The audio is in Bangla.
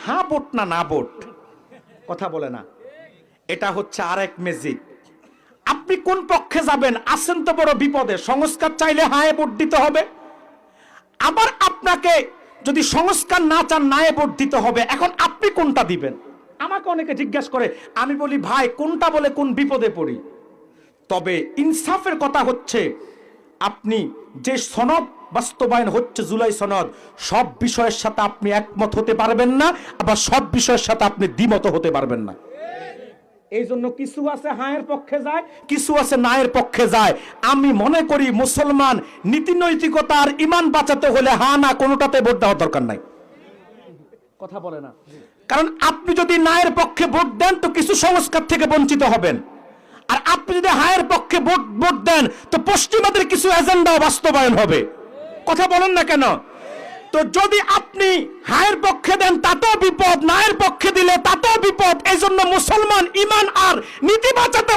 হ্যাঁ ভোট না না ভোট, কথা বলে না, এটা হচ্ছে আরেক ম্যাজিক। আপনি কোন পক্ষে যাবেন? আসেন তো বড় বিপদে। সংস্কার চাইলে হায় ভোট দিতে হবে, আবার আপনাকে যদি সংস্কার না চান নায়ে ভোট দিতে হবে। এখন আপনি কোনটা দিবেন? আমাকে অনেকে জিজ্ঞাসা করে, আমি বলি ভাই কোনটা বলে কোন বিপদে পড়ি। তবে ইনসাফের কথা হচ্ছে, আপনি যে সনদ বাস্তবায়ন হচ্ছে জুলাই সনদ, সব বিষয়ের সাথে আপনি একমত হতে পারবেন না, আবার সব বিষয়ের সাথে আপনি দ্বিমত হতে পারবেন না। এই জন্য কিছু আছে হায়ের পক্ষে যায়, কিছু আছে নায়ের পক্ষে যায়। আমি মনে করি মুসলমান নীতি নৈতিকতা আর ইমান বাঁচাতে হলে হা না কোনোটাতে ভোট দেওয়ার দরকার নাই, কথা বলে না। কারণ আপনি যদি নায়ের পক্ষে ভোট দেন তো কিছু সংস্কার থেকে বঞ্চিত হবেন, আর আপনি যদি হায়ের পক্ষে ভোট দেন তো পশ্চিমাদের কিছু এজেন্ডা বাস্তবায়ন হবে, কথা বলেন না কেন? তো যদি আপনি হায়ের পক্ষে দেন তাতেও বিপদ, নায়ের পক্ষে দিলে তাতেও বিপদ। এই জন্য মুসলমান ইমান আর নীতি বাঁচাতে